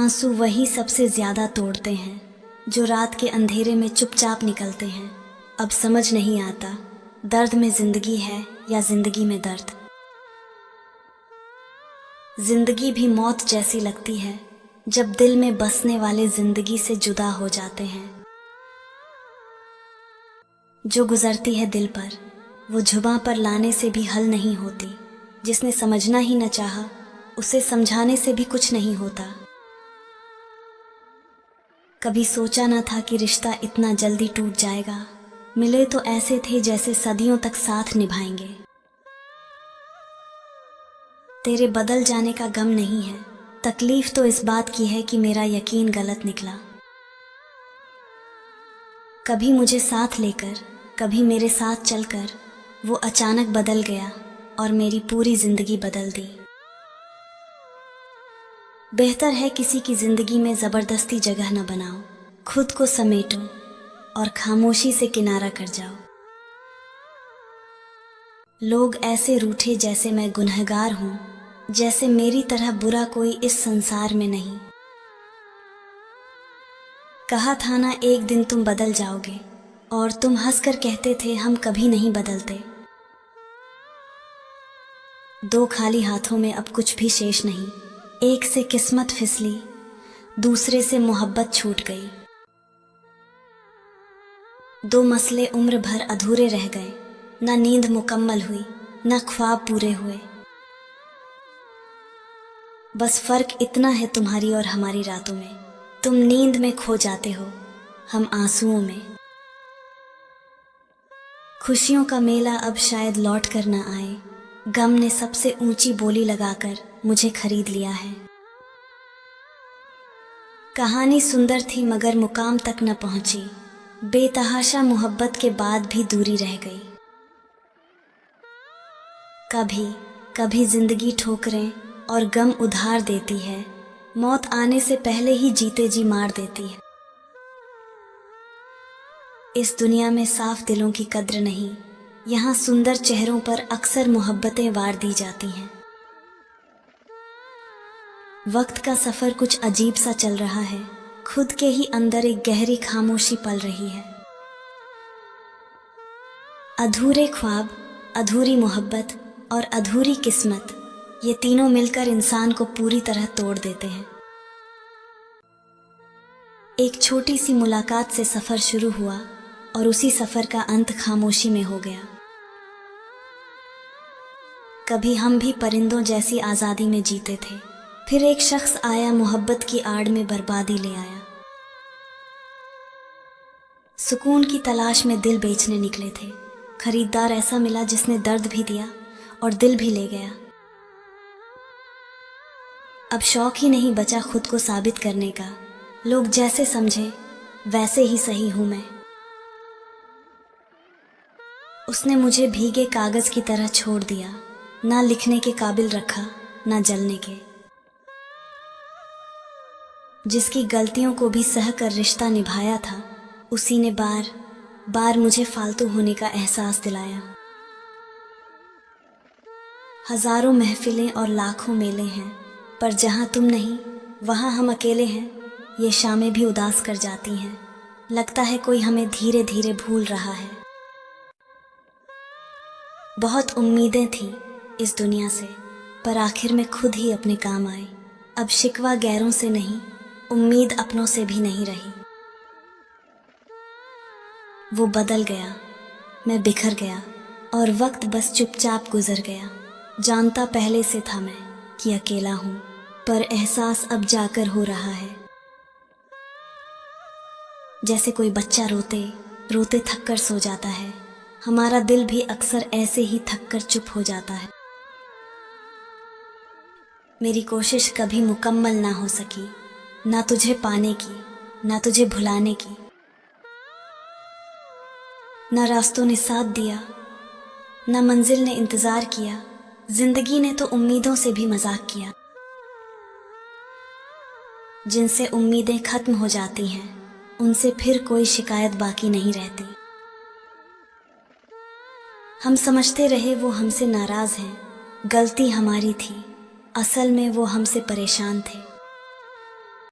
आंसू वही सबसे ज्यादा तोड़ते हैं जो रात के अंधेरे में चुपचाप निकलते हैं। अब समझ नहीं आता दर्द में जिंदगी है या जिंदगी में दर्द। जिंदगी भी मौत जैसी लगती है जब दिल में बसने वाले जिंदगी से जुदा हो जाते हैं। जो गुजरती है दिल पर वो जुबां पर लाने से भी हल नहीं होती। जिसने समझना ही न चाहा उसे समझाने से भी कुछ नहीं होता। कभी सोचा न था कि रिश्ता इतना जल्दी टूट जाएगा। मिले तो ऐसे थे जैसे सदियों तक साथ निभाएंगे। तेरे बदल जाने का गम नहीं है, तकलीफ तो इस बात की है कि मेरा यकीन गलत निकला। कभी मुझे साथ लेकर, कभी मेरे साथ चलकर वो अचानक बदल गया और मेरी पूरी जिंदगी बदल दी। बेहतर है किसी की जिंदगी में जबरदस्ती जगह न बनाओ। खुद को समेटो और खामोशी से किनारा कर जाओ। लोग ऐसे रूठे जैसे मैं गुनहगार हूं, जैसे मेरी तरह बुरा कोई इस संसार में नहीं। कहा था ना एक दिन तुम बदल जाओगे, और तुम हंसकर कहते थे हम कभी नहीं बदलते। दो खाली हाथों में अब कुछ भी शेष नहीं। एक से किस्मत फिसली, दूसरे से मोहब्बत छूट गई। दो मसले उम्र भर अधूरे रह गए। ना नींद मुकम्मल हुई, ना ख्वाब पूरे हुए। बस फर्क इतना है तुम्हारी और हमारी रातों में। तुम नींद में खो जाते हो, हम आंसुओं में। खुशियों का मेला अब शायद लौट कर ना आए। गम ने सबसे ऊंची बोली लगाकर मुझे खरीद लिया है। कहानी सुंदर थी मगर मुकाम तक न पहुंची। बेतहाशा मोहब्बत के बाद भी दूरी रह गई। कभी कभी जिंदगी ठोकरें और गम उधार देती है। मौत आने से पहले ही जीते जी मार देती है। इस दुनिया में साफ दिलों की कद्र नहीं। यहाँ सुंदर चेहरों पर अक्सर मोहब्बतें वार दी जाती हैं। वक्त का सफर कुछ अजीब सा चल रहा है। खुद के ही अंदर एक गहरी खामोशी पल रही है। अधूरे ख्वाब, अधूरी मोहब्बत और अधूरी किस्मत, ये तीनों मिलकर इंसान को पूरी तरह तोड़ देते हैं। एक छोटी सी मुलाकात से सफर शुरू हुआ और उसी सफर का अंत खामोशी में हो गया। कभी हम भी परिंदों जैसी आजादी में जीते थे, फिर एक शख्स आया मोहब्बत की आड़ में बर्बादी ले आया। सुकून की तलाश में दिल बेचने निकले थे। खरीदार ऐसा मिला जिसने दर्द भी दिया और दिल भी ले गया। अब शौक ही नहीं बचा खुद को साबित करने का। लोग जैसे समझे वैसे ही सही हूं मैं। उसने मुझे भीगे कागज की तरह छोड़ दिया। ना लिखने के काबिल रखा, ना जलने के। जिसकी गलतियों को भी सह कर रिश्ता निभाया था, उसी ने बार बार मुझे फालतू होने का एहसास दिलाया। हजारों महफिलें और लाखों मेले हैं, पर जहां तुम नहीं वहां हम अकेले हैं। ये शामें भी उदास कर जाती हैं। लगता है कोई हमें धीरे धीरे भूल रहा है। बहुत उम्मीदें थी इस दुनिया से, पर आखिर में खुद ही अपने काम आई। अब शिकवा गैरों से नहीं, उम्मीद अपनों से भी नहीं रही। वो बदल गया, मैं बिखर गया और वक्त बस चुपचाप गुजर गया। जानता पहले से था मैं कि अकेला हूं, पर एहसास अब जाकर हो रहा है। जैसे कोई बच्चा रोते रोते थक कर सो जाता है, हमारा दिल भी अक्सर ऐसे ही थक कर चुप हो जाता है। मेरी कोशिश कभी मुकम्मल ना हो सकी, ना तुझे पाने की, ना तुझे भुलाने की। ना रास्तों ने साथ दिया, ना मंजिल ने इंतजार किया। जिंदगी ने तो उम्मीदों से भी मजाक किया। जिनसे उम्मीदें खत्म हो जाती हैं, उनसे फिर कोई शिकायत बाकी नहीं रहती। हम समझते रहे वो हमसे नाराज हैं, गलती हमारी थी। असल में वो हमसे परेशान थे।